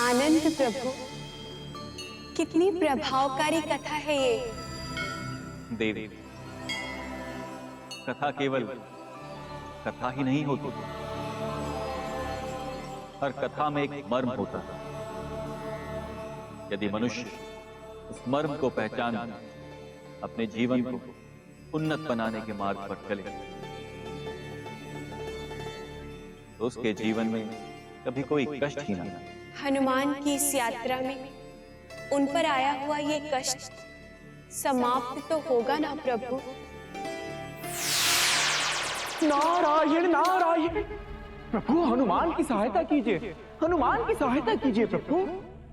आनंद प्रभु, कितनी प्रभावकारी कथा है ये। देवी, कथा केवल कथा ही नहीं होती, हर कथा में एक मर्म होता है। यदि मनुष्य उस मर्म को पहचान अपने जीवन को उन्नत बनाने के मार्ग पर चले तो उसके जीवन में कभी कोई कष्ट ही ना आए। हनुमान की इस यात्रा में उन पर आया हुआ ये कष्ट समाप्त तो होगा ना प्रभु? नारायण नारायण प्रभु, हनुमान की सहायता कीजिए, हनुमान की सहायता कीजिए प्रभु।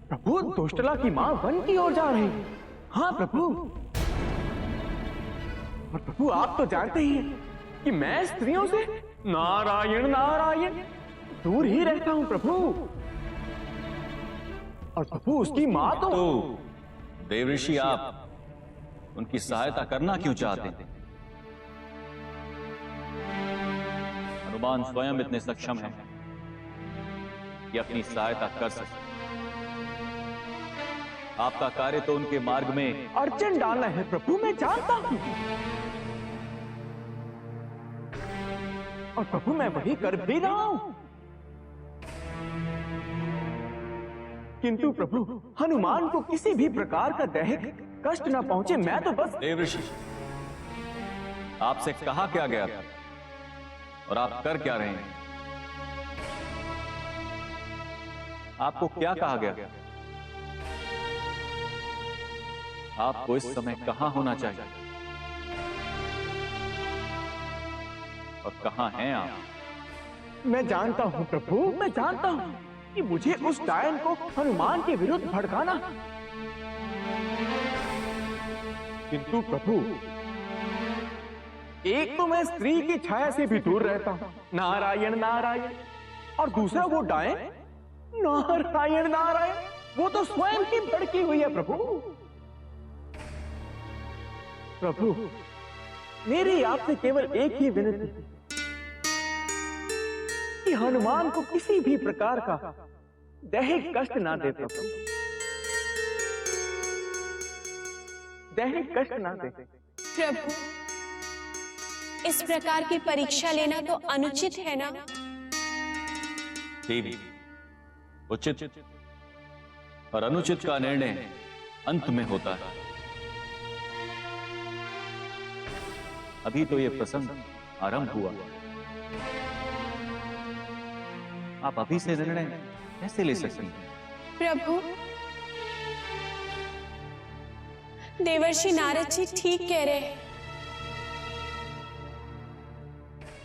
प्रभु, दुष्टला की मां वन की ओर जा रही है। हाँ प्रभु, और प्रभु आप तो जानते ही हैं कि मैं स्त्रियों से नारायण नारायण दूर ही रहता हूं प्रभु। और प्रभु, उसकी मां तो देवऋषि, आप उनकी सहायता करना क्यों चाहते हैं? हनुमान स्वयं इतने सक्षम हैं कि अपनी सहायता कर सकते। आपका कार्य तो उनके मार्ग में अड़चन डालना है प्रभु, मैं जानता हूं। और प्रभु, मैं वही कर भी रहा हूं। किंतु प्रभु, हनुमान को किसी भी प्रकार का दैहिक कष्ट न पहुंचे, मैं तो बस। देवऋषि, आपसे कहा क्या गया था और आप कर क्या रहे हैं? आपको क्या कहा गया? आपको इस समय कहां होना चाहिए और कहां हैं आप? मैं जानता हूं प्रभु, मैं जानता हूं कि मुझे उस डायन को हनुमान के विरुद्ध भड़काना। किंतु प्रभु, एक तो मैं स्त्री की छाया से भी दूर रहता हूं, नारायण नारायण, और दूसरा वो डायन, नारायण नारायण, वो तो स्वयं की भड़की हुई है प्रभु। प्रभु, मेरी आपसे केवल एक ही विनती कि हनुमान को किसी भी प्रकार का दैहिक कष्ट ना दे प्रभु, दैहिक कष्ट ना दे प्रभु, इस प्रकार की परीक्षा लेना तो अनुचित है ना? देवी, उचित और अनुचित का निर्णय अंत में होता है। अभी तो यह प्रसंग आरंभ हुआ, आप अभी से निर्णय कैसे ले सकती हैं? प्रभु, देवर्षि नारद जी ठीक कह रहे हैं।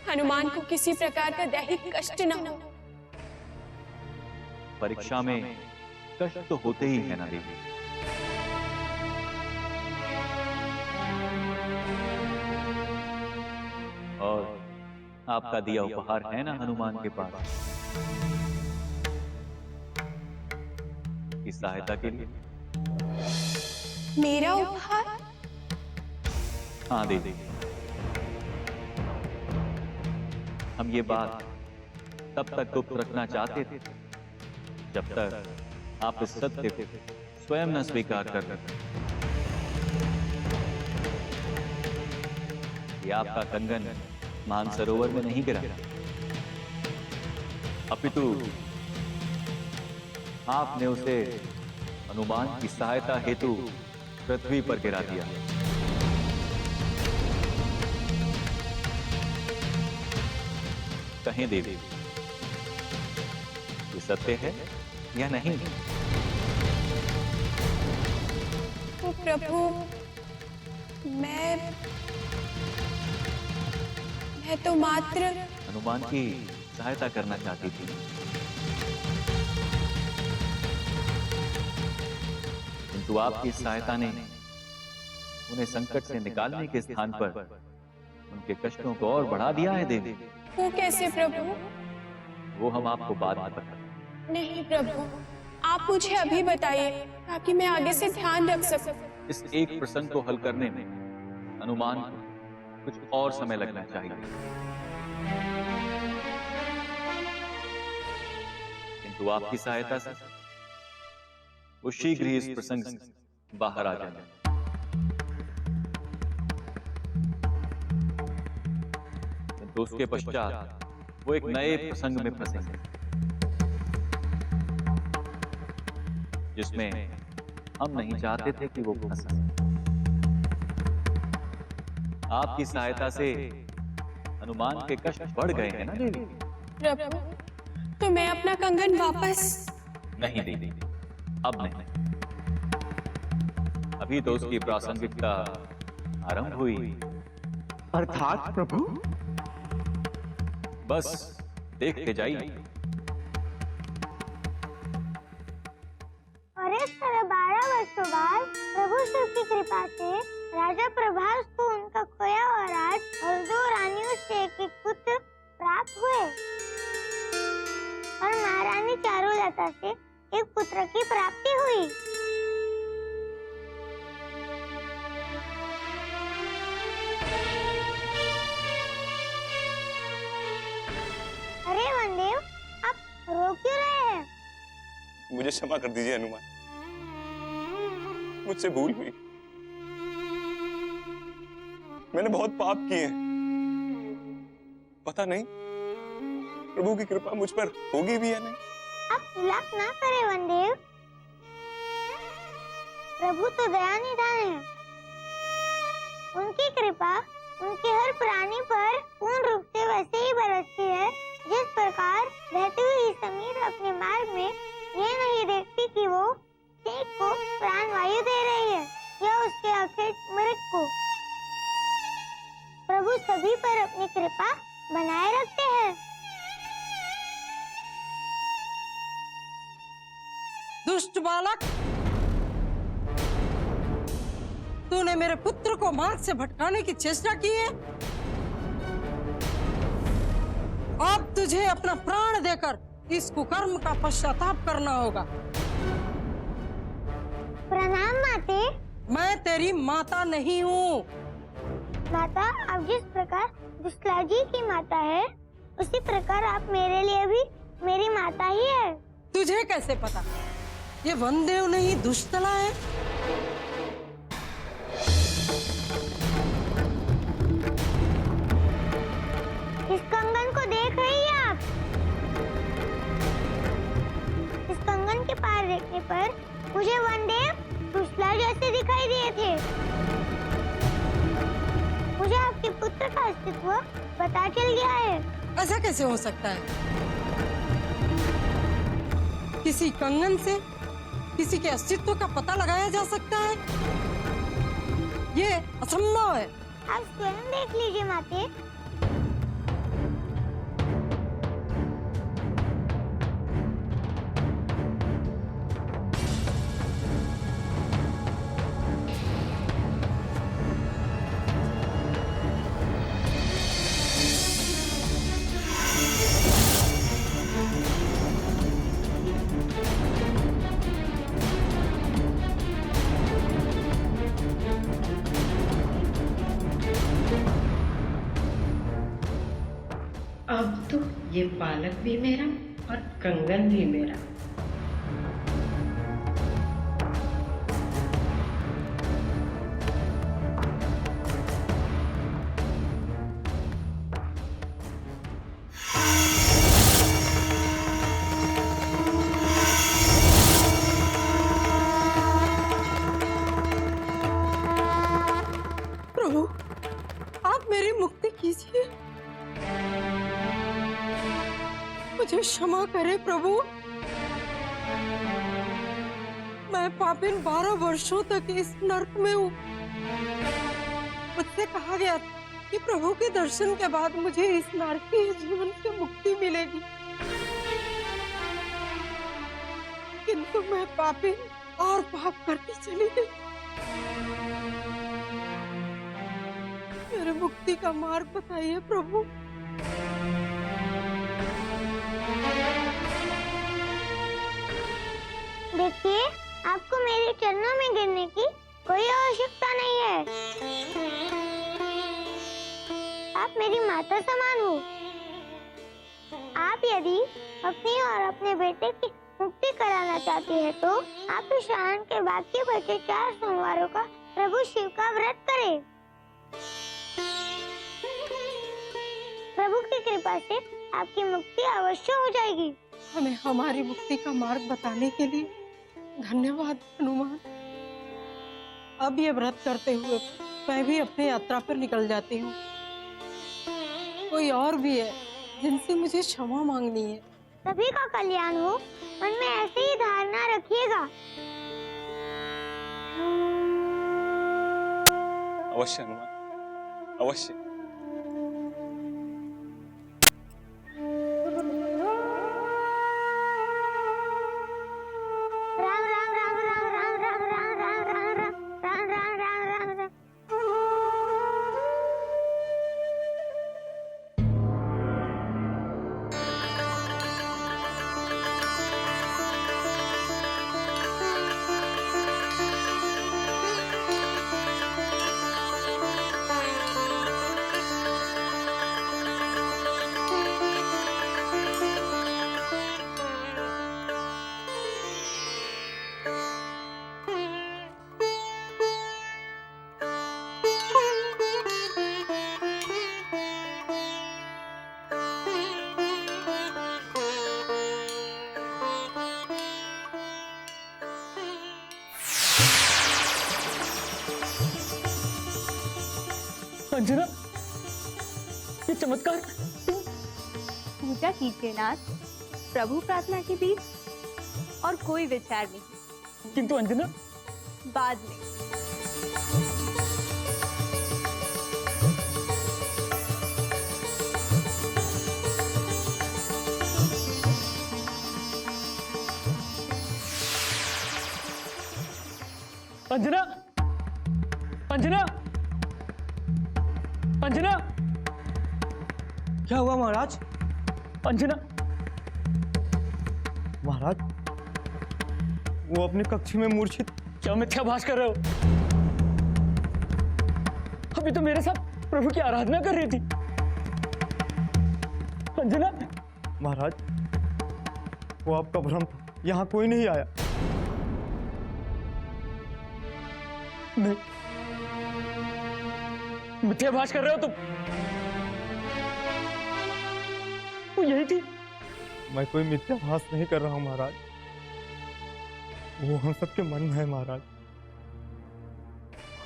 हनुमान को किसी प्रकार का दैहिक कष्ट न हो। परीक्षा में कष्ट तो होते ही है ना देवी। और आपका दिया उपहार है ना हनुमान के पास की सहायता के लिए? मेरा उपहार? हाँ देवी, हम ये बात तब तक गुप्त रखना चाहते थे जब तक आप इस सत्य को स्वयं न स्वीकार कर लेते। ये आपका कंगन मानसरोवर में नहीं गिरा, अपितु आपने उसे हनुमान की सहायता हेतु पृथ्वी पर गिरा दिया। कहें देवी, ये सत्य है या नहीं? ओ प्रभु, मैं तो मात्र हनुमान की सहायता करना चाहती थी, किंतु आपकी सहायता ने उन्हें संकट से निकालने के स्थान पर उनके कष्टों को और बढ़ा दिया है देवी। वो कैसे प्रभु? वो हम आपको बाद में बताएंगे। नहीं प्रभु, आप मुझे अभी बताइए ताकि मैं आगे से ध्यान रख सकूं। इस एक प्रसंग को हल करने में हनुमान को कुछ और समय लगना चाहिए, किंतु आपकी सहायता से वो शीघ्र ही इस प्रसंग से बाहर आ जाए। किंतु उसके पश्चात वो एक नए प्रसंग में फंसेंगे, जिसमें हम नहीं चाहते थे कि वो फंसे। आपकी सहायता से हनुमान के कष्ट बढ़ गए हैं ना देवी? प्रभु, तो मैं अपना कंगन वापस नहीं देवी, अब नहीं। अभी तो उसकी प्रासंगिकता आरंभ हुई। अर्थात प्रभु? बस देखते जाइए। और इस तरह 12 वर्षों बाद प्रभु शिव की कृपा से राजा प्रभास को उनका खोया हुआ राज और 2 रानियों से एक पुत्र प्राप्त हुए और महारानी चारुलता से एक पुत्र की प्राप्ति हुई। अरे वनदेव, आप रो क्यों रहे हैं? मुझे क्षमा कर दीजिए हनुमान, मुझसे भूल हुई। मैंने बहुत पाप किए हैं। पता नहीं प्रभु की कृपा मुझ पर होगी भी या नहीं। आप विलाप ना करें वनदेव, प्रभु तो दयानिधान है। उनकी कृपा उनके हर प्राणी पर पूर्ण रूप से वैसे ही बरसती है जिस प्रकार बहती हुई समीर अपने मार्ग में ये नहीं देखती कि वो शेख को प्राण वायु दे रही है या उसके अखेट मृत को। प्रभु सभी पर अपनी कृपा बनाए रखते हैं। दुष्ट बालक, तूने मेरे पुत्र को मार्ग से भटकाने की चेष्टा की है। अब तुझे अपना प्राण देकर इस कुकर्म का पश्चाताप करना होगा। प्रणाम माते। मैं तेरी माता नहीं हूँ। माता, आप जिस प्रकार दुष्टला जी की माता है, उसी प्रकार आप मेरे लिए भी मेरी माता ही है। तुझे कैसे पता ये वनदेव नहीं दुष्टला है? इस कंगन को देख रही हैं आप? इस कंगन के पार देखने पर मुझे वनदेव दुष्टला जैसे दिखाई दिए थे। मुझे आपके पुत्र का अस्तित्व पता चल गया है। ऐसा कैसे हो सकता है? किसी कंगन से किसी के अस्तित्व का पता लगाया जा सकता है? ये असंभव है। आप स्वयं देख लीजिए माते। अब तो ये बालक भी मेरा और कंगन भी मेरा। प्रभु, आप मेरी मुक्ति कीजिए। मुझे क्षमा करे प्रभु। मैं पापिन 12 वर्षों तक इस नर्क में हूँ। मुझसे कहा गया था कि प्रभु के दर्शन के बाद मुझे इस नारकीय जीवन से मुक्ति मिलेगी, किंतु मैं पापिन और पाप करती चली गई। मेरे मुक्ति का मार्ग बताइए प्रभु। देखिए, आपको मेरे चरणों में गिरने की कोई आवश्यकता नहीं है। आप मेरी माता समान हो। आप यदि अपनी और अपने बेटे की मुक्ति कराना करना चाहती है तो आप इस श्रावण के बाकी बचे 4 सोमवारों का प्रभु शिव का व्रत करें। प्रभु की कृपा से आपकी मुक्ति अवश्य हो जाएगी। हमें हमारी मुक्ति का मार्ग बताने के लिए धन्यवाद हनुमान। अब ये व्रत करते हुए मैं भी अपनी यात्रा पर निकल जाती हूँ। कोई और भी है जिनसे मुझे क्षमा मांगनी है। सभी का कल्याण हो, मन में ऐसे ही धारणा रखिएगा। अवश्य हनुमान, अवश्य। राम राम राम राम राम राम राम राम राम राम राम राम राम राम। अंजना, ये चमत्कार! पूजा कीजिए नाथ, प्रभु प्रार्थना के बीच और कोई विचार नहीं। किंतु अंजना, बाद में। अंजना, अंजना, अंजना, क्या हुआ महाराज? अंजना, महाराज, वो अपने कक्ष में मूर्छित। क्या मिथ्याभास कर रहे हो? अभी तो मेरे साथ प्रभु की आराधना कर रही थी। अंजना, महाराज, वो आपका भ्रम था, यहाँ कोई नहीं आया। नहीं, मिथ्याभास कर रहे हो तुम। वो यही थी। मैं कोई मिथ्याभास नहीं कर रहा हूं महाराज, वो हम सबके मन में है महाराज।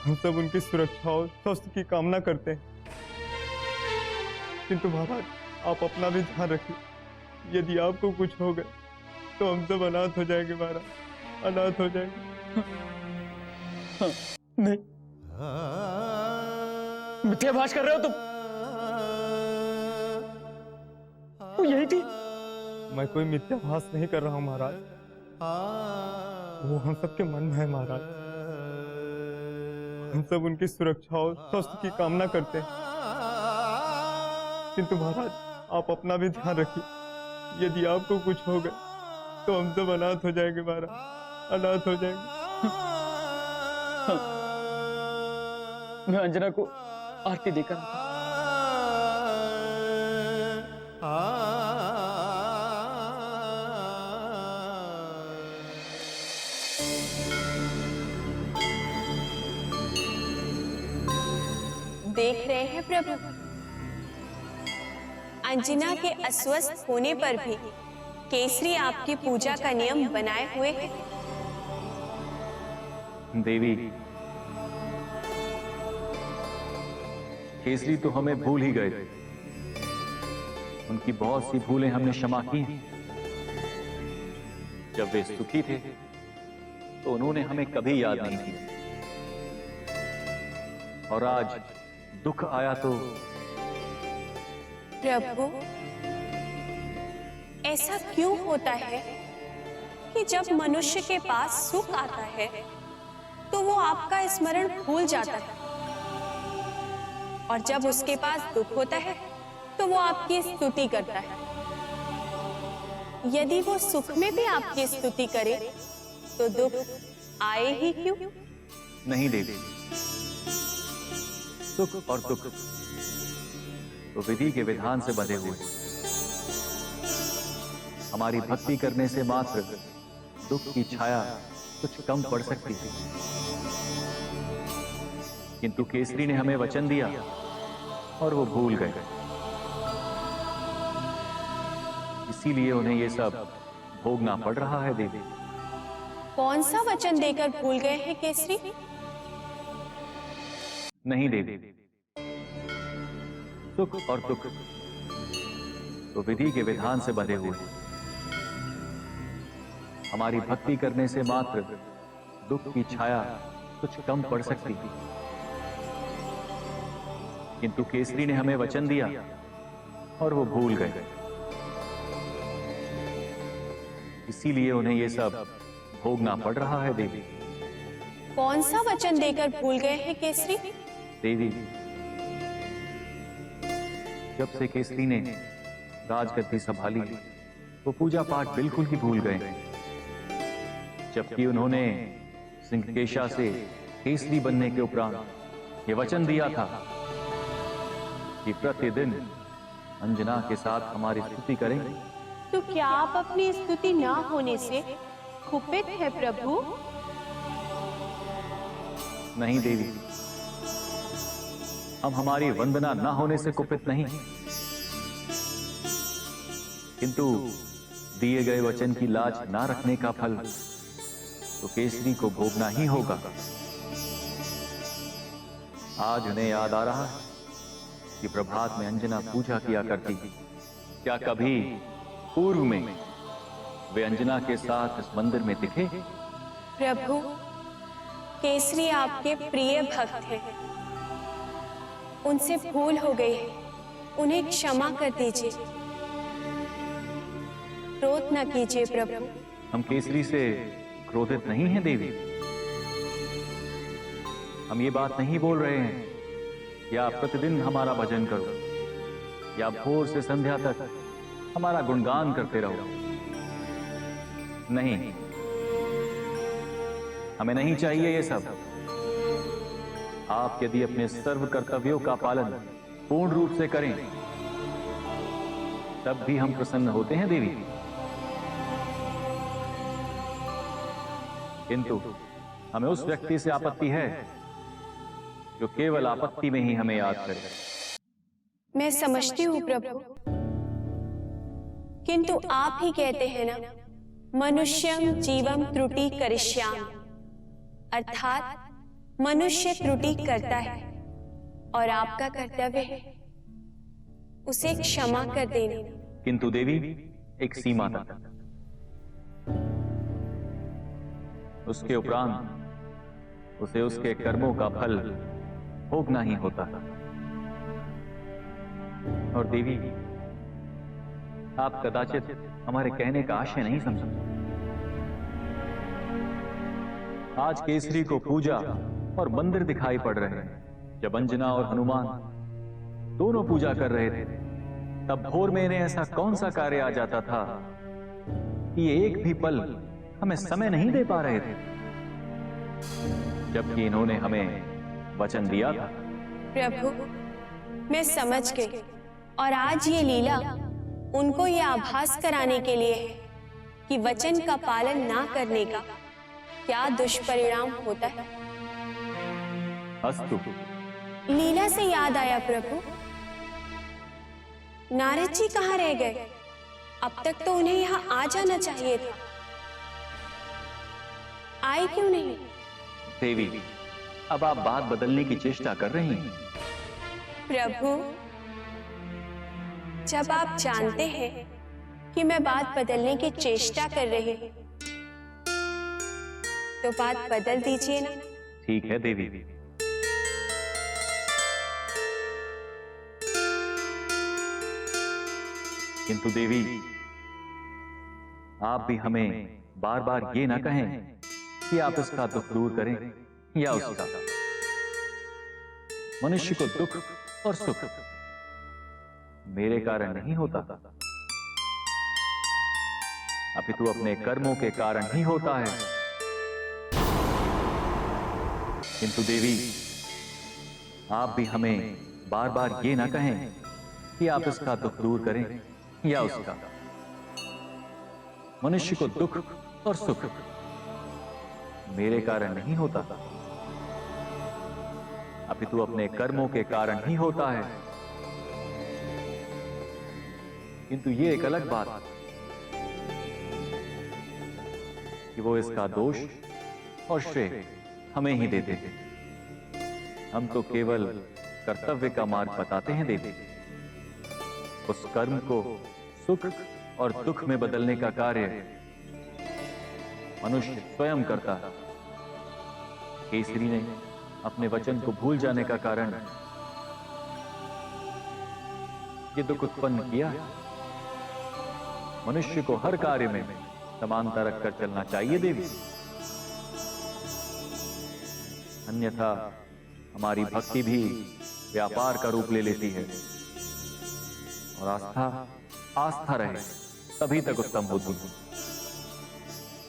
हम सब उनकी सुरक्षा और स्वास्थ्य की कामना करते हैं। किंतु महाराज, आप अपना भी ध्यान रखिए। यदि आपको कुछ हो गया तो हम सब अनाथ हो जाएंगे महाराज, अनाथ हो जाएंगे। हाँ, नहीं, मिथ्याभास कर रहे हो तुम। वो यही थी। मैं कोई मिथ्याभास नहीं कर रहा हूं महाराज, वो हम सबके मन में है महाराज। हम सब उनकी सुरक्षा और स्वास्थ्य की कामना करते हैं। किंतु महाराज, आप अपना भी ध्यान रखिए। यदि आपको कुछ हो गया तो हम सब अनाथ हो जाएंगे महाराज, अनाथ हो जाएंगे। हाँ। मैं अंजना को आरती देकर देख रहे हैं प्रभु, अंजना के अस्वस्थ होने पर भी केसरी आपकी पूजा का नियम बनाए हुए है। देवी, केसरी तो हमें भूल ही गए थे। उनकी बहुत सी भूलें हमने क्षमा की। जब वे सुखी थे तो उन्होंने हमें कभी याद नहीं किया, और आज दुख आया तो। प्रभु, ऐसा क्यों होता है कि जब मनुष्य के पास सुख आता है तो वो आपका स्मरण भूल जाता है, और जब उसके पास दुख होता है तो वो आपकी स्तुति करता है। यदि वो सुख में भी आपकी स्तुति करे तो दुख आए ही क्यों? नहीं देवी, सुख और दुख तो विधि के विधान से बंधे हुए। हमारी भक्ति करने से मात्र दुख की छाया कुछ कम पड़ सकती थी, किंतु केसरी ने हमें वचन दिया और वो भूल गए। इसीलिए उन्हें ये सब भोगना पड़ रहा है देवी। कौन सा वचन देकर भूल गए हैं केसरी? नहीं देवी, सुख और दुख तो विधि के विधान से बंधे हुए हैं। हमारी भक्ति करने से मात्र दुख की छाया कुछ कम पड़ सकती थी, किंतु केसरी ने हमें वचन दिया और वो भूल गए। इसीलिए उन्हें ये सब भोगना पड़ रहा है देवी। कौन सा वचन देकर भूल गए हैं केसरी? देवी, जब से केसरी ने राजगद्दी संभाली वो पूजा पाठ बिल्कुल ही भूल गए हैं, जबकि उन्होंने सिंहकेशा से केसरी बनने के उपरांत ये वचन दिया था कि प्रतिदिन अंजना के साथ हमारी स्तुति करेंगे। तो क्या आप अपनी स्तुति ना होने से कुपित है प्रभु? नहीं देवी, हम हमारी वंदना न होने से कुपित नहीं, किंतु दिए गए वचन की लाज ना रखने का फल तो केसरी को भोगना ही होगा। आज उन्हें याद आ रहा है कि प्रभात में अंजना पूजा किया करती थी। क्या कभी पूर्व में वे अंजना के साथ इस मंदिर में दिखे? प्रभु, केसरी आपके प्रिय भक्त हैं। उनसे भूल हो गई है, उन्हें क्षमा कर दीजिए। क्रोध न कीजिए प्रभु। हम केसरी से क्रोधित नहीं हैं देवी। हम ये बात नहीं बोल रहे हैं कि आप प्रतिदिन हमारा भजन करो या भोर से संध्या तक हमारा गुणगान करते रहो। नहीं, हमें नहीं चाहिए ये सब। आप यदि अपने सर्व कर्तव्यों का पालन पूर्ण रूप से करें तब भी हम प्रसन्न होते हैं देवी। किंतु हमें उस व्यक्ति से आपत्ति है जो केवल आपत्ति में ही हमें याद करे। मैं समझती हूँ प्रभु, किंतु आप ही कहते हैं ना, मनुष्यम जीवम त्रुटि करिष्यामि, अर्थात मनुष्य त्रुटि करता है और आपका कर्तव्य है उसे क्षमा कर देना। किंतु देवी, एक सीमा तक, उसके उपरांत उसे उसके कर्मों का फल भोगना ही होता है। और देवी, आप कदाचित हमारे कहने का आशय नहीं समझ। आज केसरी को पूजा और मंदिर दिखाई पड़ रहे हैं। जब अंजना और हनुमान दोनों पूजा कर रहे थे तब भोर में इन्हें ऐसा कौन सा कार्य आ जाता था कि ये एक भी पल हमें समय नहीं दे पा रहे थे, जबकि इन्होंने हमें वचन दिया था। प्रभु, मैं समझ गई और आज ये लीला उनको ये आभास कराने के लिए है कि वचन का पालन ना करने का क्या दुष्परिणाम होता है। अस्तु। लीला से याद आया प्रभु, नारद जी कहाँ रह गए? अब तक तो उन्हें यहाँ आ जाना चाहिए था, आए क्यों नहीं? देवी, अब आप बात बदलने की चेष्टा कर रही हैं। प्रभु, जब आप जानते हैं कि मैं बात बदलने की चेष्टा कर रही हूं, तो बात बदल दीजिए ना। ठीक है देवी। किंतु देवी, आप भी हमें बार बार ये ना कहें कि आप इसका दुख दूर करें या उसका। मनुष्य को दुख और सुख मेरे कारण नहीं होता, अपितु अपने कर्मों के कारण ही होता है। किंतु देवी, आप भी हमें बार बार ये ना कहें कि आप इसका दुख दूर करें या उसका। मनुष्य को दुख और सुख मेरे कारण नहीं होता, अपितु अपने कर्मों के कारण ही होता है। किंतु ये एक अलग बात कि वो इसका दोष और श्रेय हमें ही देते थे। हम तो केवल कर्तव्य का मार्ग बताते हैं देवी। उस कर्म को सुख और दुख में बदलने का कार्य मनुष्य स्वयं करता है। केसरी ने अपने वचन को भूल जाने का कारण ये दुख उत्पन्न किया। मनुष्य को हर कार्य में समानता रखकर चलना चाहिए देवी, अन्यथा हमारी भक्ति भी व्यापार का रूप ले लेती है और आस्था रहे तभी तक उत्तम होती है।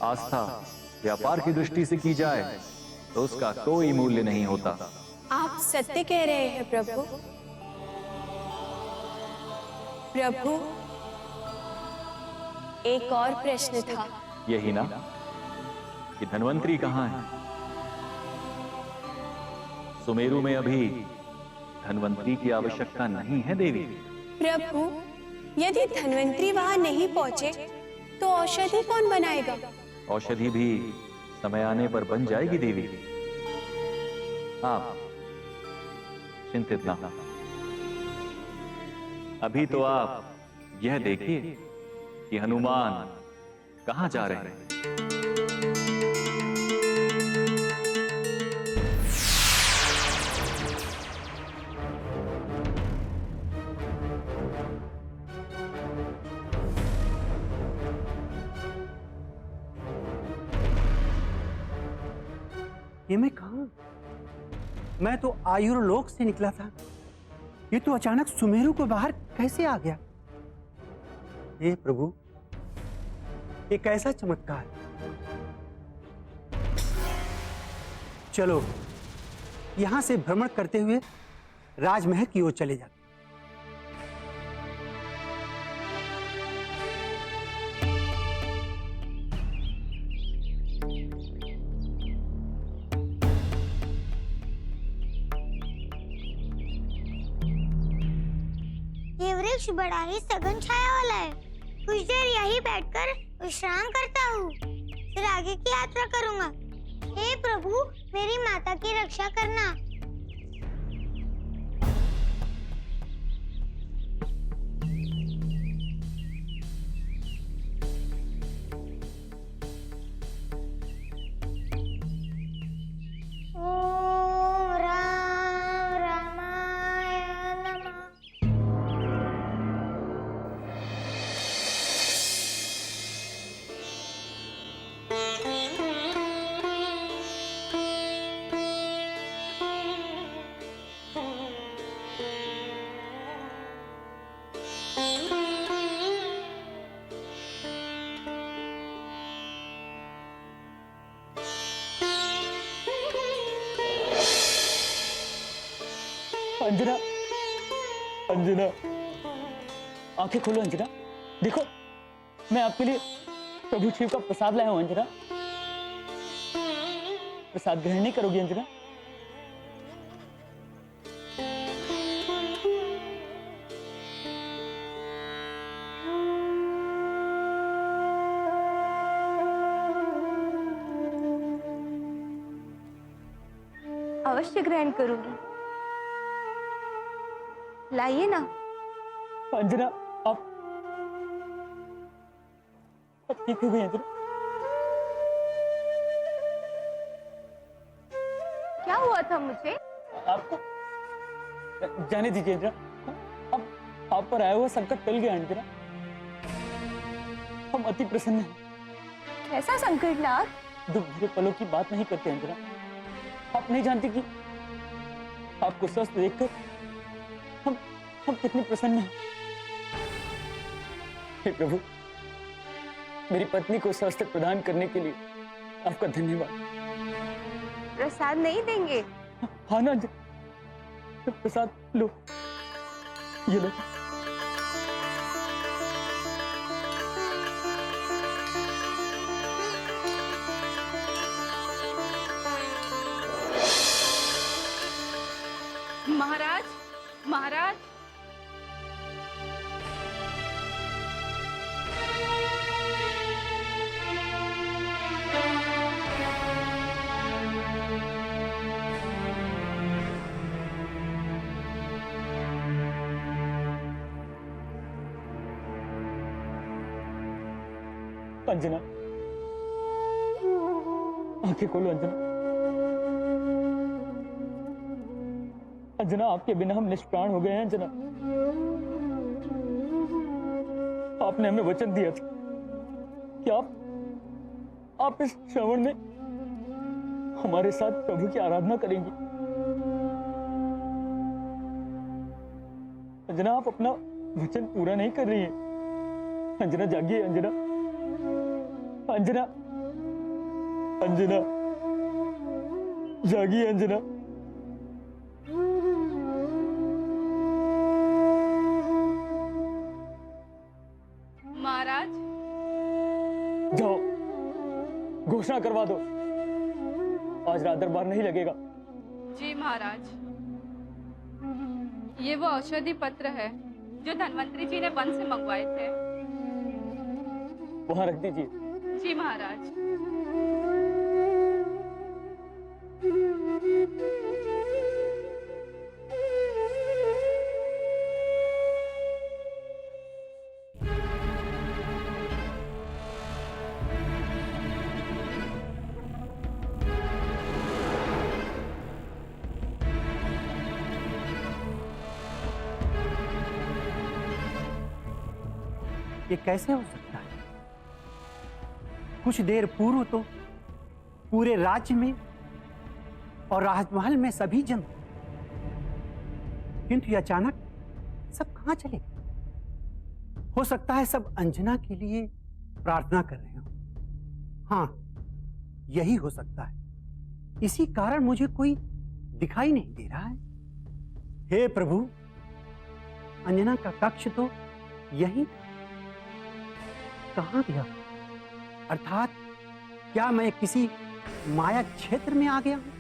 आस्था व्यापार की दृष्टि से की जाए तो उसका कोई मूल्य नहीं होता। आप सत्य कह रहे हैं प्रभु। प्रभु, एक और प्रश्न था। यही ना कि धन्वंतरी कहां है? सुमेरु में अभी धन्वंतरी की आवश्यकता नहीं है देवी। प्रभु, यदि धन्वंतरी वहां नहीं पहुंचे तो औषधि कौन बनाएगा? औषधि भी समय आने पर बन जाएगी देवी, आप चिंतित ना हो। अभी तो आप यह देखिए कि हनुमान कहां जा रहे हैं। ये मैं कहा? मैं तो आयुर्लोक से निकला था, ये तो अचानक सुमेरु को बाहर कैसे आ गया? हे प्रभु, ये कैसा चमत्कार! चलो यहां से भ्रमण करते हुए राजमहल की ओर चले जाते। ये वृक्ष बड़ा ही सघन छाया वाला है। कुछ देर यहीं बैठकर विश्राम करता हूँ, फिर आगे की यात्रा करूँगा। हे प्रभु, मेरी माता की रक्षा करना। ओम राम रामाय नमः। अंजना, अंजना, आंखें खोलो अंजना। देखो, मैं आपके लिए प्रभु शिव का प्रसाद लाया हूं अंजना। प्रसाद ग्रहण नहीं करोगी अंजना? अवश्य ग्रहण करूंगी। लाइए ना। अंजना, आप ठीक हो गई अंजना? क्या हुआ था मुझे? आपको जाने दीजिए अंजना। अब आप पर आया हुआ संकट टल गया अंजना। हम अति प्रसन्न हैं। ऐसा संकट नाथ? दुख भरे पलों की बात नहीं करते अंजना। आप नहीं जानती कि आपको स्वस्थ देखकर हम कितने प्रसन्न हैं। हे प्रभु, मेरी पत्नी को स्वास्थ्य प्रदान करने के लिए आपका धन्यवाद। प्रसाद नहीं देंगे? हाँ ना, प्रसाद लो, ये लो। महाराज, महाराज। अंजना, आंखें खोलो अंजना। अंजना, आपके बिना हम निष्प्राण हो गए हैं अंजना। आपने हमें वचन दिया था कि आप इस श्रावण में हमारे साथ प्रभु की आराधना करेंगी। अंजना, आप अपना वचन पूरा नहीं कर रही हैं। अंजना, जागिए अंजना। अंजना, अंजना, जागिए अंजना। महाराज, जाओ, घोषणा करवा दो, आज रात दरबार नहीं लगेगा। जी महाराज। ये वो औषधि पत्र है जो धन्वंतरी जी ने वन से मंगवाए थे। वहां रख दीजिए। जी महाराज। ये कैसे हो सकता है? कुछ देर पूर्व तो पूरे राज्य में और राजमहल में सभी जन, किंतु ये अचानक सब कहां चले गए? हो सकता है सब अंजना के लिए प्रार्थना कर रहे हो। हाँ, यही हो सकता है। इसी कारण मुझे कोई दिखाई नहीं दे रहा है। हे प्रभु, अंजना का कक्ष तो यही कहां गया? अर्थात क्या मैं किसी माया क्षेत्र में आ गया हूं?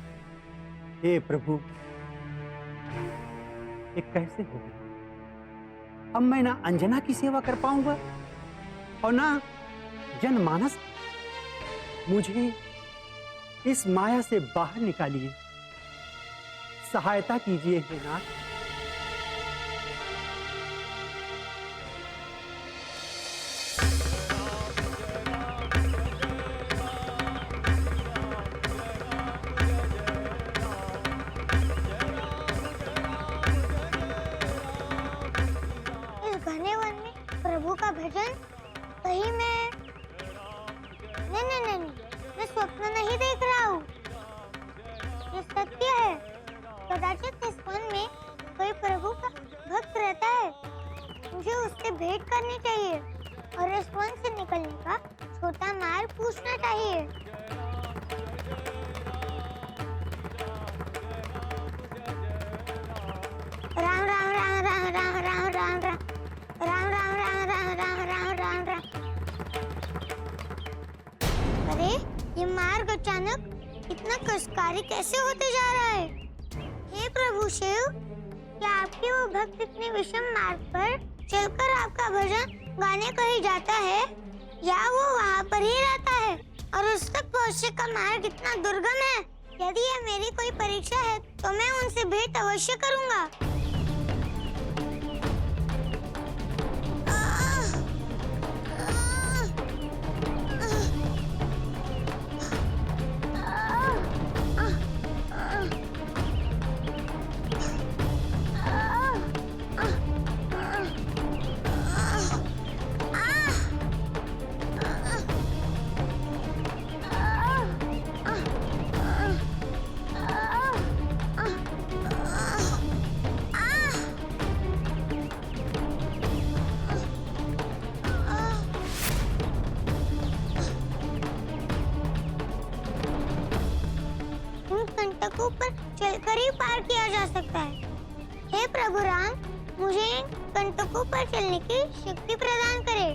हे प्रभु, ये कैसे हो गया? अब मैं ना अंजना की सेवा कर पाऊंगा और ना जनमानस। मुझे इस माया से बाहर निकालिए, सहायता कीजिए हे नाथ। प्रभु का भजन कहीं मैं नहीं, मैं स्वप्न नहीं देख रहा हूँ। ये सत्य है। कदाचित इस वन में कोई प्रभु का भक्त रहता है। मुझे उससे भेंट करनी चाहिए और इस वन से निकलने का छोटा मार्ग पूछना चाहिए। राम राम राम राम राम राम राम राम राम राम राम राम राम राम राम राम। अरे, ये मार्ग अचानक इतना कष्टकारी कैसे होते जा रहा है? हे प्रभु शिव, क्या आपके वो भक्त इतने विषम मार्ग पर चलकर आपका भजन गाने कहीं जाता है, या वो वहाँ पर ही रहता है और उस तक पहुँचने का मार्ग इतना दुर्गम है? यदि ये मेरी कोई परीक्षा है तो मैं उनसे भेंट अवश्य करूँगा। कंटकों पर चलकर ही पार किया जा सकता है। हे प्रभु राम, मुझे इन कंटकों पर चलने की शक्ति प्रदान करें।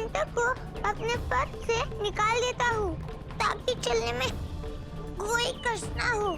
मेंढक को अपने पद से निकाल देता हूँ ताकि चलने में कोई कष्ट ना हो।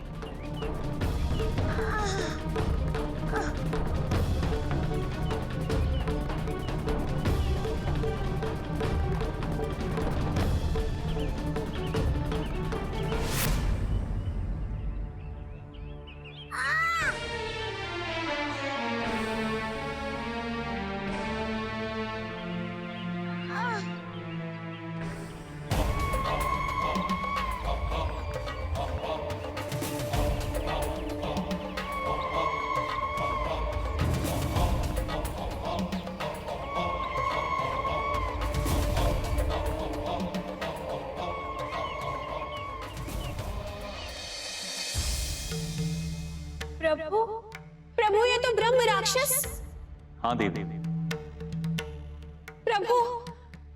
प्रभु, प्रभु ये तो ब्रह्म राक्षस। हाँ देवी। प्रभु,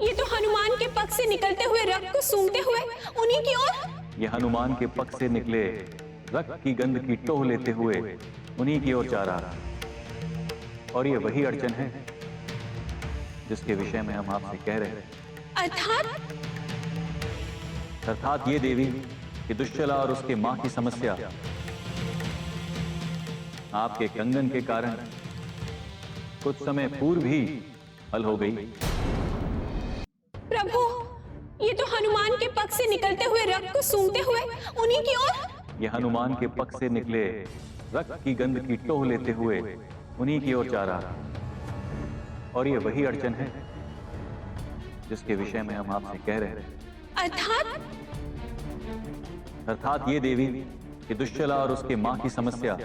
ये तो हनुमान के पग से निकलते हुए रक्त को सूंघते हुए उन्हीं की ओर। ये हनुमान के पग से निकले रक्त की गंध की टोह लेते हुए उन्हीं की ओर जा रहा है। और ये वही अर्चन है जिसके विषय में हम आपसे कह रहे हैं। अर्थात ये देवी कि दुश्चला और उसके मां की समस्या आपके कंगन के कारण कुछ समय पूर्व ही हल हो गई। प्रभु, ये तो हनुमान के पग से निकलते हुए रक्त को सूंघते हुए उन्हीं की ओर। ये हनुमान के पग से निकले रक्त की गंध की टोह लेते हुए उन्हीं की ओर जा रहा है। और ये वही अर्चन है जिसके विषय में हम आपसे कह रहे हैं। अर्थात ये देवी कि दुश्चला और उसके मां की समस्या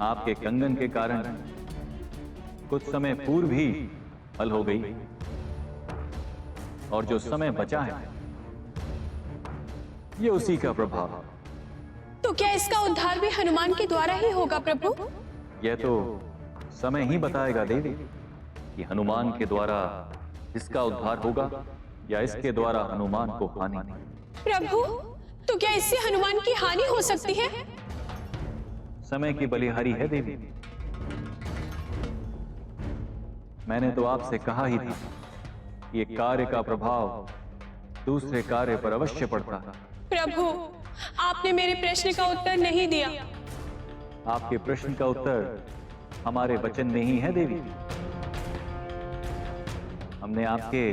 आपके कंगन के कारण कुछ समय पूर्व ही हल हो गई। और जो समय बचा है ये उसी का प्रभाव। तो क्या इसका उद्धार भी हनुमान के द्वारा ही होगा प्रभु? यह तो समय ही बताएगा देवी कि हनुमान के द्वारा इसका उद्धार होगा या इसके द्वारा हनुमान को हानि। प्रभु, तो क्या इससे हनुमान की हानि हो सकती है? समय की बलिहारी है देवी। मैंने तो आपसे कहा ही था ये कार्य का प्रभाव दूसरे कार्य पर अवश्य पड़ता है। प्रभु, आपने मेरे प्रश्न का उत्तर नहीं दिया। आपके प्रश्न का उत्तर हमारे वचन में ही है देवी। हमने आपके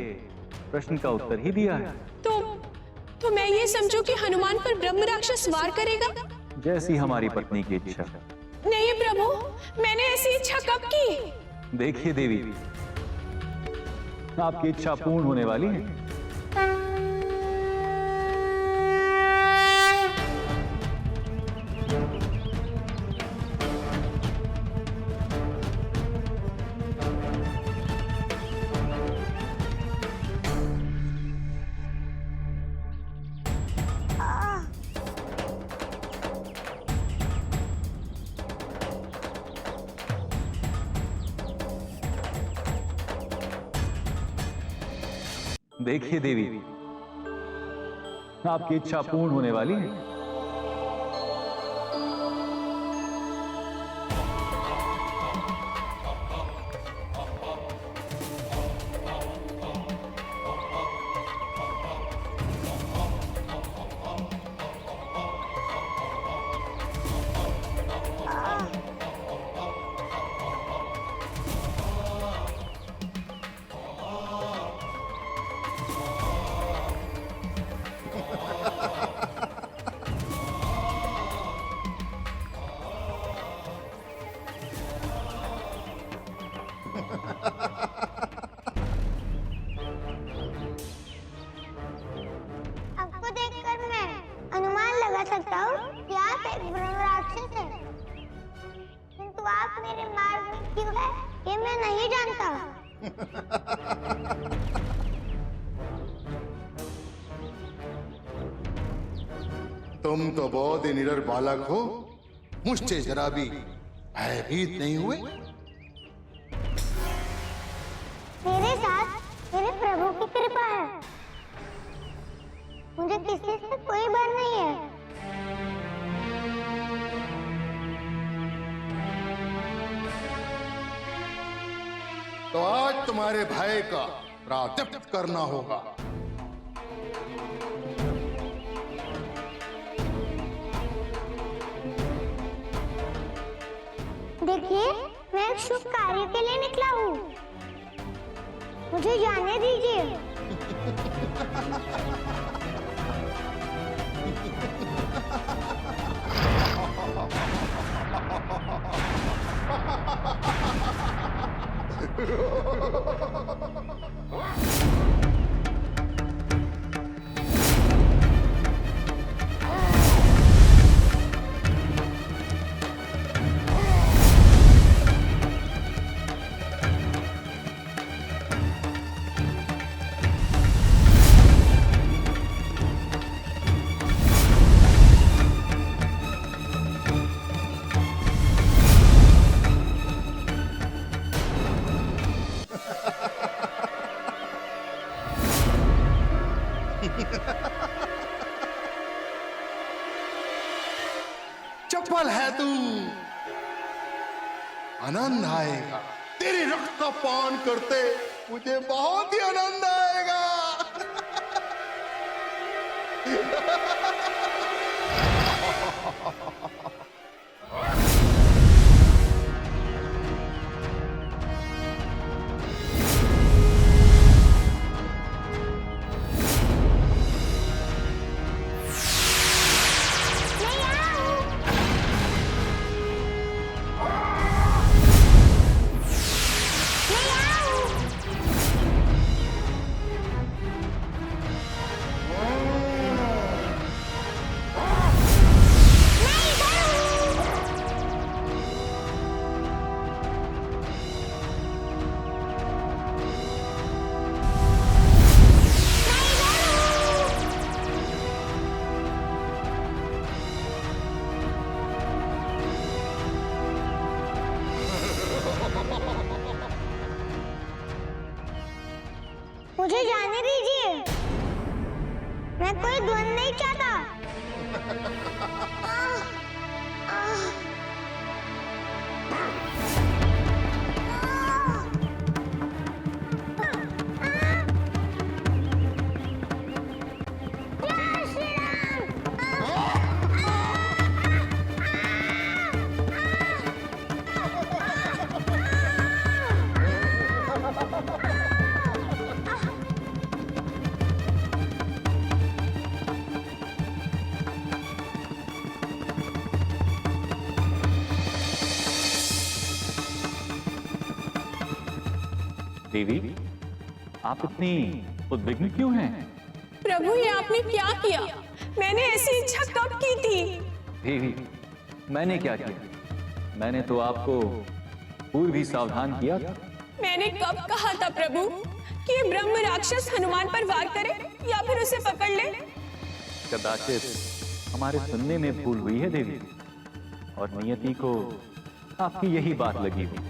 प्रश्न का उत्तर ही दिया है। तो मैं ये समझूं कि हनुमान पर ब्रह्म राक्षस वार करेगा? जैसी हमारी पत्नी की इच्छा। नहीं प्रभु, मैंने ऐसी इच्छा कब की? देखिए देवी, आपकी इच्छा पूर्ण होने वाली है। देखिए देवी, आपकी इच्छा पूर्ण होने वाली है। आपको देखकर मैं अनुमान लगा सकता हूँ कि आप एक ब्रह्म राक्षस हैं। किंतु आप मेरे मार्ग में क्यों है ये मैं नहीं जानता। तुम तो बहुत ही निडर बालक हो, मुझसे जरा भी भयभीत नहीं हुए। मेरे साथ मेरे प्रभु की कृपा है, मुझे किसी से कोई डर नहीं है। तो आज तुम्हारे भय का प्रायश्चित करना होगा। देखिए, मैं एक शुभ कार्य के लिए निकला हूँ। मुझे जाने दीजिए। चपल है तू, आनंद आएगा। तेरे रक्त का पान करते मुझे बहुत ही आनंद आएगा। मुझे जाने दीजिए। मैं कोई द्वंद नहीं चाहता। देवी, आप इतनी उद्विग्न क्यों हैं? प्रभु, ये आपने क्या किया? मैंने ऐसी इच्छा कब की थी? देवी, मैंने क्या किया? मैंने तो आपको पूर्व ही सावधान किया था। मैंने कब कहा था प्रभु कि ये ब्रह्म राक्षस हनुमान पर वार करे या फिर उसे पकड़ ले? कदाचित हमारे सुनने में भूल हुई है देवी, और नियति को आपकी यही बात लगी हुई।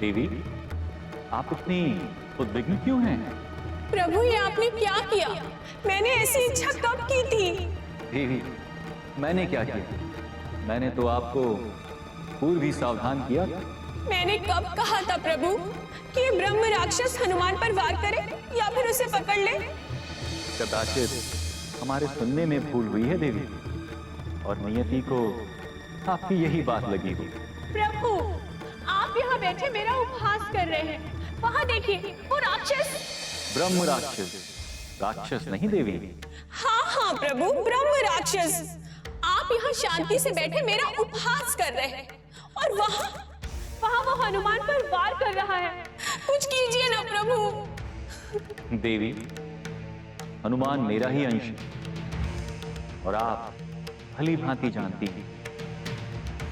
देवी, आप इतनी उद्विग्न क्यों हैं? प्रभु, ये आपने क्या किया? मैंने ऐसी इच्छा कब की थी? देवी, मैंने क्या किया? मैंने तो आपको पूर्व ही सावधान किया था। मैंने कब कहा था प्रभु कि ये ब्रह्म राक्षस हनुमान पर वार करे या फिर उसे पकड़ ले? कदाचित हमारे सुनने में भूल हुई है देवी, और नियति को आपकी यही बात लगी हुई। प्रभु, आप यहाँ बैठे मेरा उपहास कर रहे हैं। वहाँ देखिए, वो राक्षस। ब्रह्म राक्षस? राक्षस नहीं देवी। हाँ हाँ प्रभु, ब्रह्म राक्षस। आप यहाँ शांति से बैठे मेरा उपहास कर रहे हैं, और वहाँ वो हनुमान पर वार कर रहा है। कुछ कीजिए ना प्रभु। देवी, हनुमान मेरा ही अंश है, और आप भली भांति जानती हैं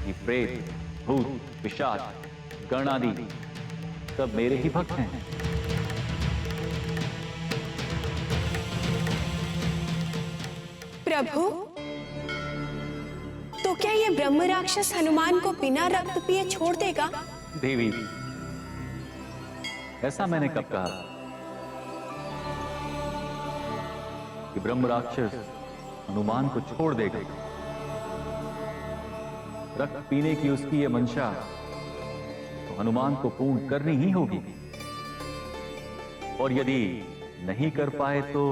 कि प्रेत, भूत, पिशाच, गण आदि सब मेरे ही भक्त हैं। प्रभु, तो क्या ये ब्रह्म राक्षस हनुमान को बिना रक्त पिए छोड़ देगा? देवी, ऐसा मैंने कब कहा कि ब्रह्म राक्षस हनुमान को छोड़ देगा? रक्त पीने की उसकी ये मंशा तो हनुमान को पूर्ण करनी ही होगी, और यदि नहीं कर पाए तो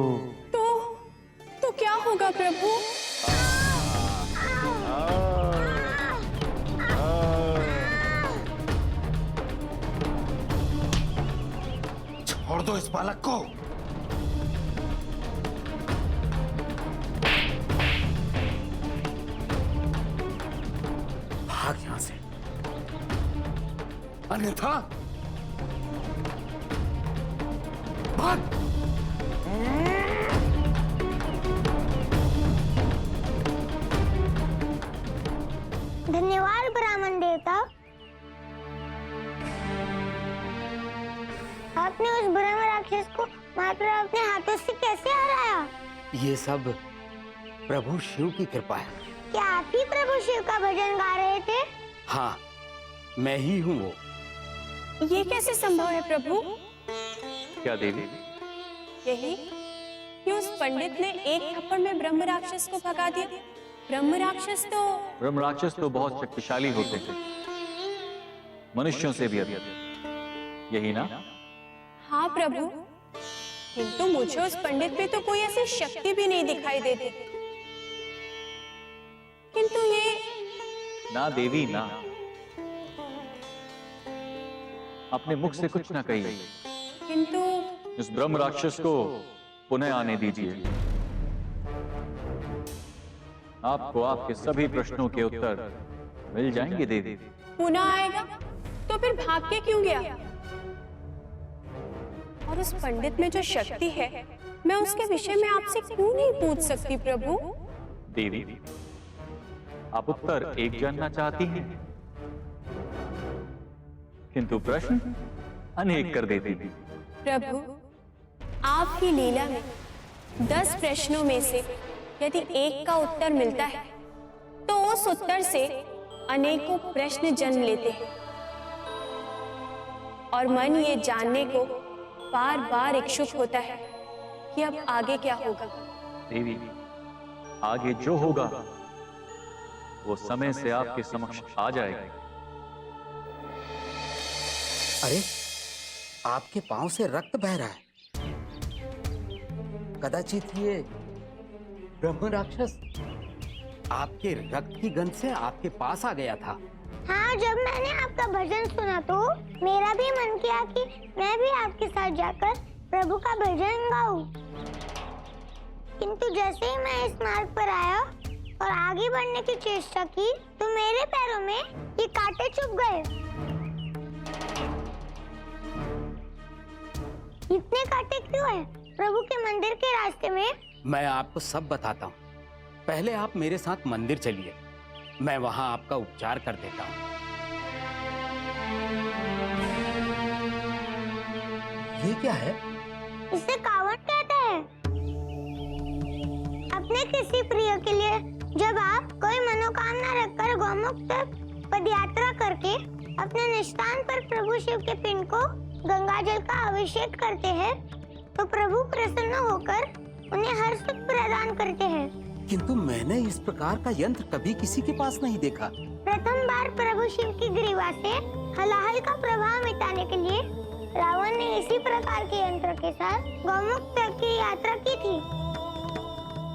क्या होगा प्रभु? छोड़ दो इस बालक को। भाग यहां से, अन्यथा भाग। धन्यवाद ब्राह्मण देवता, आपने उस ब्रह्म राक्षस को मात्र अपने हाथों से कैसे हराया? ये सब प्रभु शिव की कृपा है। क्या आप ही प्रभु शिव का भजन गा रहे थे? हाँ, मैं ही हूँ वो। ये कैसे संभव है प्रभु? क्या देवी? यही कि उस पंडित ने एक थप्पड़ में ब्रह्म राक्षस को भगा दिया। ब्रह्म राक्षस तो बहुत शक्तिशाली होते थे, मनुष्यों से भी अधिक, यही ना? हाँ प्रभु, किंतु मुझे उस पंडित में तो कोई ऐसी शक्ति भी नहीं दिखाई देती। किंतु ये ना देवी ना, अपने मुख से कुछ ना कहिए। किंतु इस ब्रह्म राक्षस को पुनः आने दीजिए। आपको आपके सभी प्रश्नों के उत्तर मिल जाएंगे देवी। पुनः आएगा तो फिर भाग के क्यों गया? और उस पंडित में जो शक्ति है, मैं उसके विषय में आपसे क्यों नहीं पूछ सकती प्रभु? देवी, आप उत्तर एक जानना चाहती हैं, किंतु प्रश्न अनेक कर देती थी। प्रभु, आपकी लीला में 10 प्रश्नों में से यदि एक का उत्तर मिलता है तो उस उत्तर से अनेकों प्रश्न जन्म लेते हैं, और मन ये जानने को बार बार इच्छुक होता है कि अब आगे क्या होगा। देवी, आगे जो होगा वो समय से आपके समक्ष आ जाएगा। अरे, आपके पांव से रक्त बह रहा है। कदाचित ये ब्रह्म राक्षस आपके रक्त की गंध से आपके पास आ गया था। हाँ, जब मैंने आपका भजन सुना तो मेरा भी मन किया कि मैं भी आपके साथ जाकर प्रभु का भजन गाऊं। किंतु जैसे ही मैं इस मार्ग पर आया और आगे बढ़ने की चेष्टा की तो मेरे पैरों में ये कांटे चुभ गए। इतने कांटे क्यों हैं प्रभु के मंदिर के रास्ते में? मैं आपको सब बताता हूँ। पहले आप मेरे साथ मंदिर चलिए, मैं वहां आपका उपचार कर देता हूँ। ये क्या है? इसे कावड़ कहते हैं। अपने किसी प्रिय के लिए जब आप कोई मनोकामना रखकर गौमुख तक पदयात्रा करके अपने निष्ठान पर प्रभु शिव के पिंड को गंगाजल का अभिषेक करते हैं तो प्रभु प्रसन्न होकर उन्हें हर सुख प्रदान करते हैं। किंतु मैंने इस प्रकार का यंत्र कभी किसी के पास नहीं देखा। प्रथम बार प्रभु शिव की ग्रीवा से हलाहल का प्रभाव मिटाने के लिए रावण ने इसी प्रकार के यंत्र के साथ गौमुख तक की यात्रा की थी,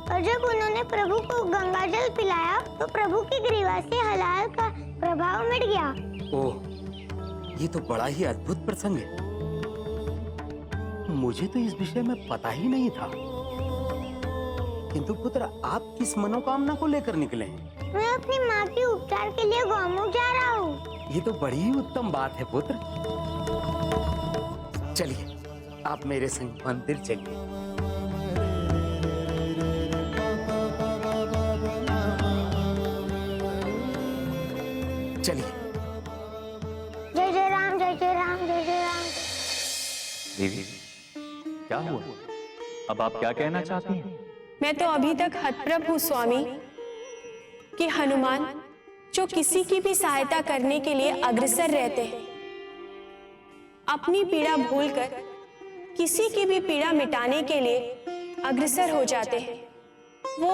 और जब उन्होंने प्रभु को गंगाजल पिलाया तो प्रभु की ग्रीवा से हलाहल का प्रभाव मिट गया। ओह, ये तो बड़ा ही अद्भुत प्रसंग है। मुझे तो इस विषय में पता ही नहीं था। किंतु पुत्र, आप किस मनोकामना को लेकर निकले हैं? मैं अपनी माँ के उपचार के लिए गौमुख जा रहा हूँ। ये तो बड़ी ही उत्तम बात है पुत्र। चलिए, आप मेरे संग मंदिर चलिए। चलिए। जय जय राम, जय जय राम, जय जय राम। देवी, क्या हुआ? अब आप क्या कहना चाहती हैं? मैं तो अभी तक हतप्रभ हूँ स्वामी कि हनुमान जो किसी की भी सहायता करने के लिए अग्रसर रहते हैं, अपनी पीड़ा भूलकर किसी की भी पीड़ा मिटाने के लिए अग्रसर हो जाते हैं। वो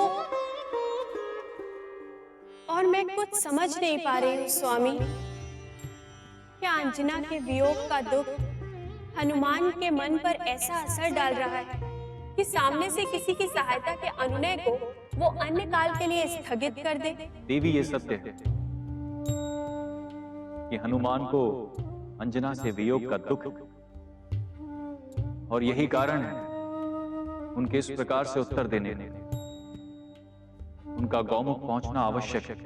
और मैं कुछ समझ नहीं पा रही हूँ स्वामी, क्या अंजना के वियोग का दुख हनुमान के मन पर ऐसा असर डाल रहा है कि सामने से किसी की सहायता के अनुनय को वो अन्य काल के लिए स्थगित कर दे। देवी, ये सत्य है कि हनुमान को अंजना से वियोग का दुख, और यही कारण है उनके इस प्रकार से उत्तर देने में उनका गौमुख पहुंचना आवश्यक है।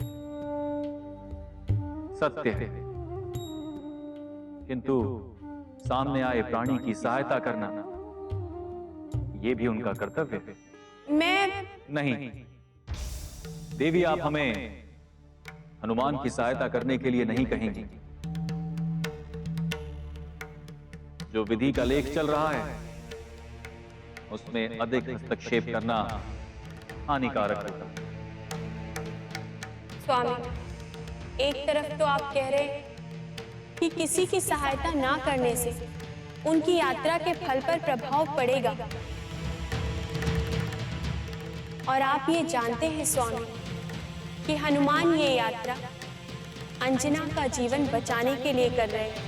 सत्य है, किंतु सामने आए प्राणी की सहायता करना यह भी उनका कर्तव्य है। मैं नहीं देवी, आप हमें हनुमान की सहायता करने के लिए नहीं कहेंगी। जो विधि का लेख चल रहा है उसमें अधिक हस्तक्षेप करना हानिकारक होता है। स्वामी, एक तरफ तो आप कह रहे हैं कि किसी की सहायता ना करने से उनकी यात्रा के फल पर प्रभाव पड़ेगा, और आप ये जानते हैं स्वामी कि हनुमान ये यात्रा अंजना का जीवन बचाने के लिए कर रहे हैं,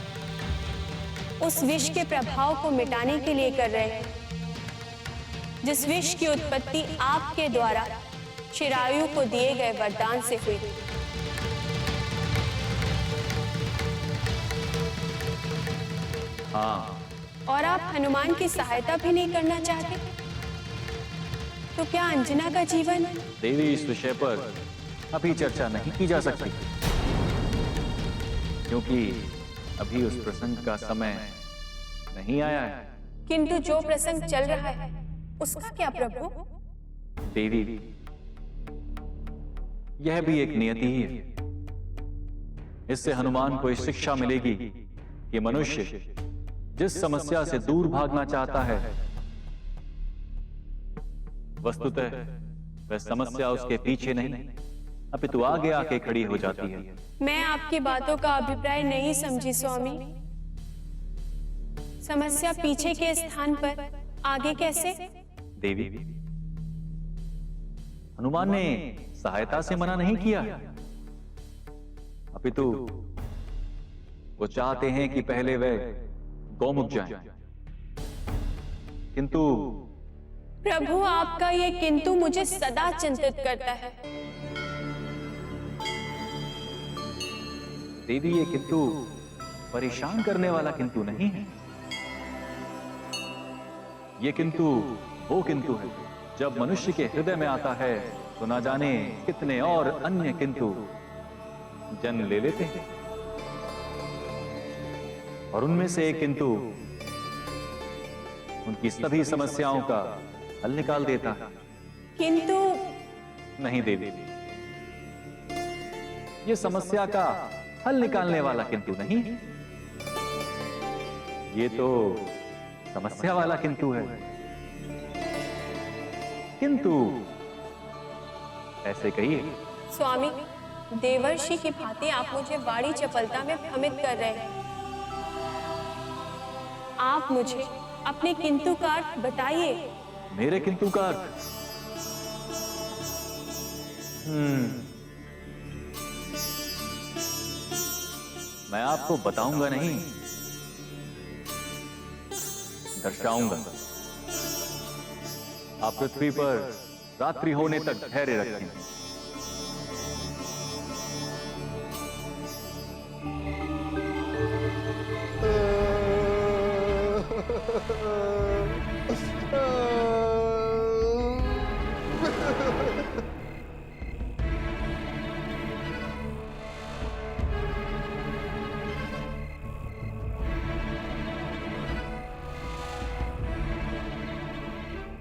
उस विष के प्रभाव को मिटाने के लिए कर रहे हैं, जिस विष की उत्पत्ति आपके द्वारा चिरायु को दिए गए वरदान से हुई। हाँ, और आप हनुमान की सहायता भी नहीं करना चाहते, तो क्या अंजना का जीवन? देवी, इस विषय पर अभी चर्चा नहीं की जा सकती, क्योंकि अभी उस प्रसंग का समय नहीं आया है। किंतु जो प्रसंग चल रहा है उसका क्या प्रभु? देवी, यह भी एक नियति ही है। इससे हनुमान को इस शिक्षा मिलेगी कि मनुष्य जिस समस्या से दूर भागना चाहता है, वस्तुतः वह समस्या उसके पीछे नहीं अपितु आगे आके खड़ी हो जाती है। मैं आपकी बातों का अभिप्राय नहीं समझी स्वामी। समस्या पीछे के स्थान पर आगे कैसे? देवी, हनुमान ने सहायता से मना नहीं किया, अपितु वो चाहते हैं कि पहले वे गौमुख जाएं। किंतु प्रभु, आपका ये किंतु मुझे सदा चिंतित करता है। देवी, ये किंतु परेशान करने वाला किंतु नहीं है। ये किंतु वो किंतु है जब मनुष्य के हृदय में आता है तो ना जाने कितने और अन्य किंतु जन्म ले लेते हैं, और उनमें से एक किंतु उनकी सभी समस्याओं का हल निकाल देता है। किंतु नहीं देवी, ये समस्या का हल निकालने वाला किंतु नहीं, ये तो समस्या वाला किंतु है। किंतु ऐसे कहिए। स्वामी, देवर्षि की भांति आप मुझे वाणी चपलता में भ्रमित कर रहे हैं। आप मुझे अपने किंतु का अर्थ बताइए। मेरे किंतु का अर्थ? मैं आपको बताऊंगा नहीं, दर्शाऊंगा। आप पृथ्वी पर रात्रि होने तक धैर्य रखें।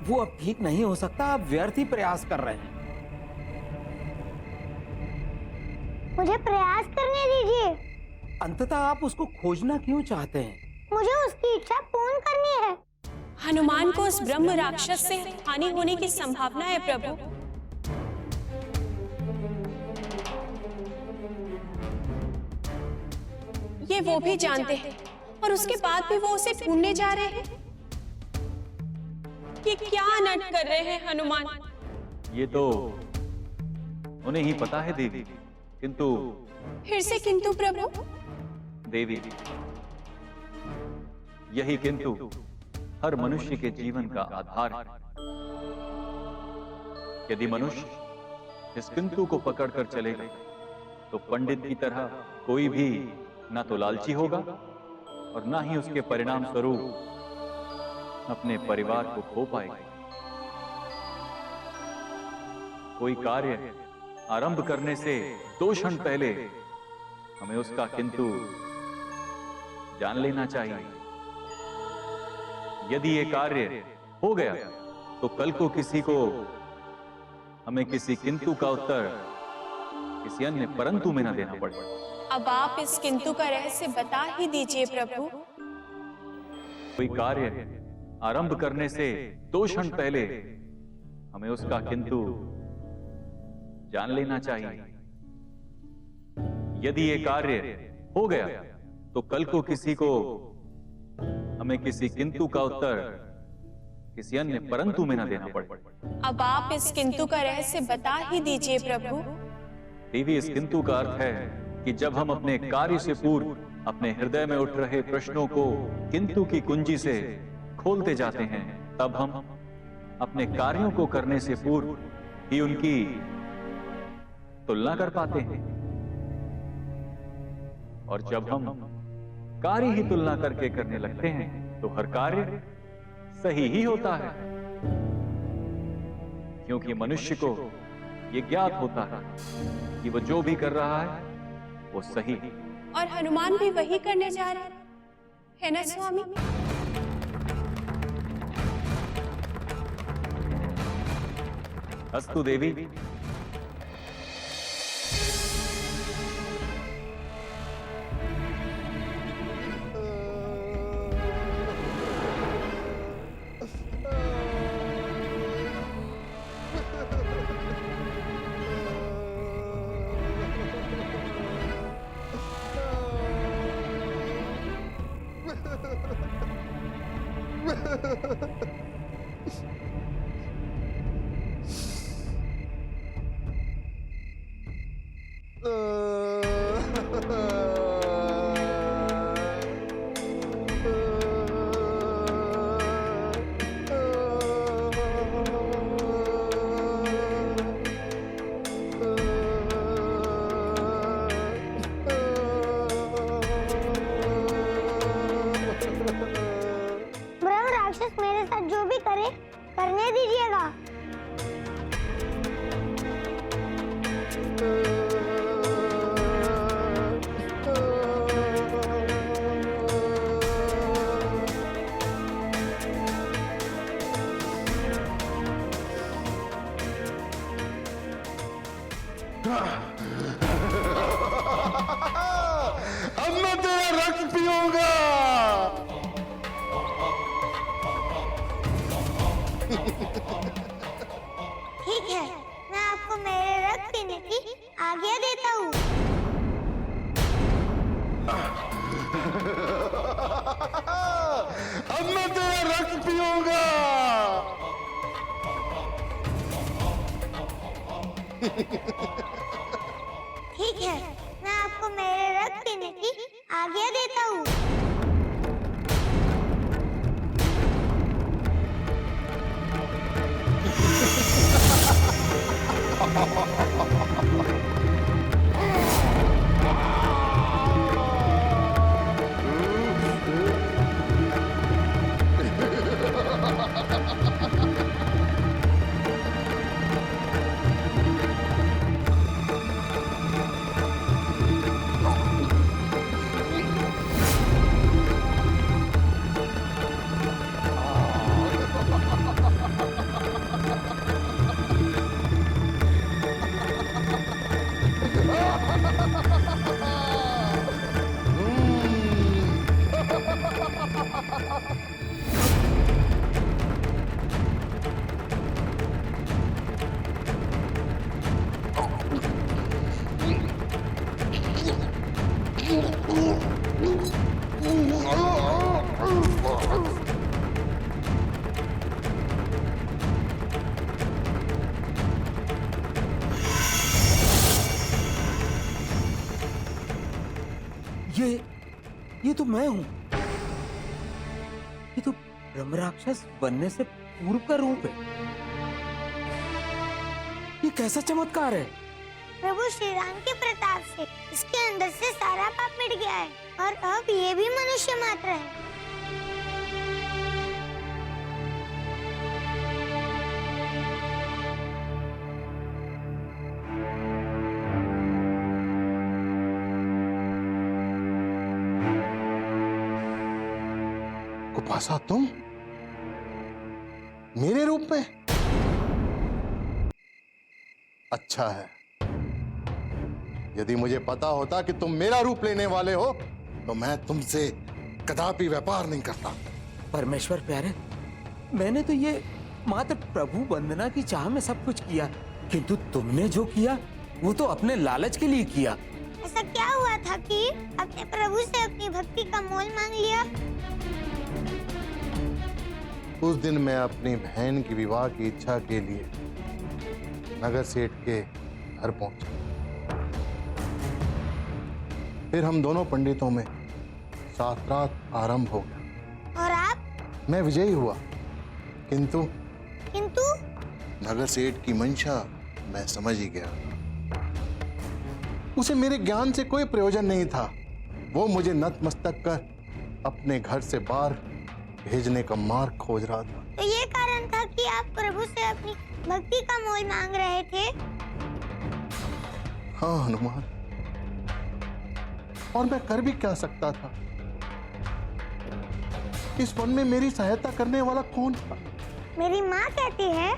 वो अब ठीक नहीं हो सकता, आप व्यर्थ ही प्रयास कर रहे हैं। मुझे प्रयास करने दीजिए। अंततः आप उसको खोजना क्यों चाहते हैं? मुझे उसकी इच्छा पूर्ण करनी है। हनुमान को उस ब्रह्म राक्षस से हानि होने की संभावना है प्रभु। ये वो भी जानते हैं और उसके बाद भी वो उसे ढूंढने जा रहे हैं। ये क्या अनर्थ कर रहे हैं हनुमान? ये तो उन्हें ही पता है देवी, किंतु फिर से किंतु प्रभु? देवी, यही किंतु हर मनुष्य के जीवन का आधार है। यदि मनुष्य इस किंतु को पकड़कर चलेगा तो पंडित की तरह कोई भी ना तो लालची होगा और ना ही उसके परिणाम स्वरूप अपने परिवार को खो पाएगा। कोई कार्य आरंभ करने से 2 क्षण पहले हमें उसका किंतु जान लेना चाहिए। यदि ये कार्य हो गया तो कल को किसी को हमें किसी किंतु का उत्तर किसी अन्य परंतु में न देना पड़े। अब आप इस किंतु का रहस्य बता ही दीजिए प्रभु। कोई कार्य आरंभ करने से 2 क्षण पहले हमें उसका किंतु जान लेना चाहिए। यदि ये कार्य हो गया तो कल को किसी को हमें किसी किंतु का उत्तर किसी अन्य परंतु में न देना पड़े। अब आप इस किंतु का रहस्य बता ही दीजिए प्रभु। देवी, इस किंतु का अर्थ है कि जब हम अपने कार्य से पूर्व अपने हृदय में उठ रहे प्रश्नों को किंतु की कुंजी से खोलते जाते हैं, तब हम अपने कार्यों को करने से पूर्व ही उनकी तुलना कर पाते हैं। और जब हम कार्य ही तुलना करके करने लगते हैं तो हर कार्य सही ही होता है, क्योंकि मनुष्य को यह ज्ञात होता है कि वह जो भी कर रहा है वो सही है। और हनुमान भी वही करने जा रहे हैं ना स्वामी? अस्तु देवी। ब्रह्म राक्षस मेरे साथ जो भी करे करने दीजिएगा। अब मैं तेरा रक्त पीऊंगा। ठीक है, मैं आपको मेरे रक्त पीने की आज्ञा देता हूँ। अब मैं तेरा रक्त पीऊंगा। ठीक है, मैं आपको मेरे रक्त पीने की आज्ञा देता हूँ। ये तो मैं हूँ। ये तो ब्रह्म राक्षस बनने से पूर्व का रूप है। ये कैसा चमत्कार है? प्रभु श्री राम के प्रताप से इसके अंदर से सारा पाप मिट गया है और अब ये भी मनुष्य मात्र है। कुपासा, तुम मेरे रूप में? अच्छा है, यदि मुझे पता होता कि तुम मेरा रूप लेने वाले हो तो मैं तुमसे कदापि व्यापार नहीं करता। परमेश्वर प्यारे, मैंने तो ये मात्र प्रभु वंदना की चाह में सब कुछ किया, किंतु तुमने जो किया वो तो अपने लालच के लिए किया। ऐसा क्या हुआ था कि अपने प्रभु से अपनी भक्ति का मोल मांग लिया? उस दिन मैं अपनी बहन की विवाह की इच्छा के लिए नगर सेठ के घर पहुंचा। फिर हम दोनों पंडितों में शास्त्रार्थ आरंभ हो गया और आप? मैं विजयी हुआ, किंतु किंतु नगर सेठ की मंशा मैं समझ ही गया। उसे मेरे ज्ञान से कोई प्रयोजन नहीं था। वो मुझे नतमस्तक कर अपने घर से बाहर भेजने का मार्ग खोज रहा था। तो ये कारण था कि आप प्रभु से अपनी भक्ति का मोल मांग रहे थे? हाँ हनुमान, और मैं कर भी क्या सकता था? इस वन में मेरी सहायता करने वाला कौन था? मेरी माँ कहती है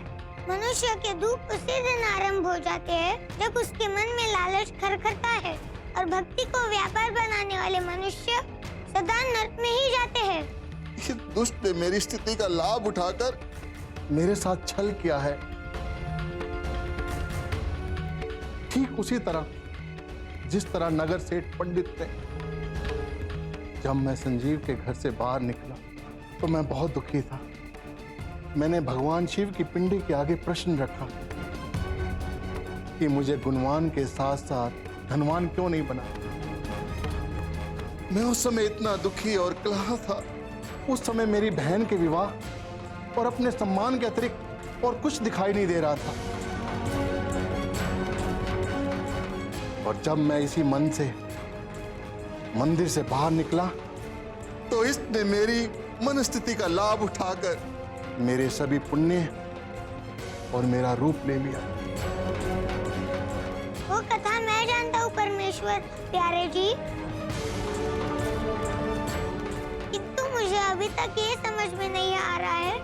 मनुष्य के दुख उसी दिन आरंभ हो जाते हैं जब उसके मन में लालच खरखरता है, और भक्ति को व्यापार बनाने वाले मनुष्य सदा नरक में ही जाते हैं। इस दुष्ट ने मेरी स्थिति का लाभ उठाकर मेरे साथ छल किया है। ठीक उसी तरह जिस तरह नगर सेठ पंडित ने। जब मैं संजीव के घर से बाहर निकला तो मैं बहुत दुखी था। मैंने भगवान शिव की पिंडी के आगे प्रश्न रखा कि मुझे गुणवान के साथ साथ धनवान क्यों नहीं बना। मैं उस समय इतना दुखी और क्लाह था। उस समय मेरी बहन के विवाह और अपने सम्मान के अतिरिक्त और कुछ दिखाई नहीं दे रहा था। और जब मैं इसी मन से मंदिर से बाहर निकला तो इसने मेरी मनस्थिति का लाभ उठाकर मेरे सभी पुण्य और मेरा रूप ले लिया। वो कथा मैं जानता हूँ परमेश्वर प्यारे जी, किंतु मुझे अभी तक ये समझ में नहीं आ रहा है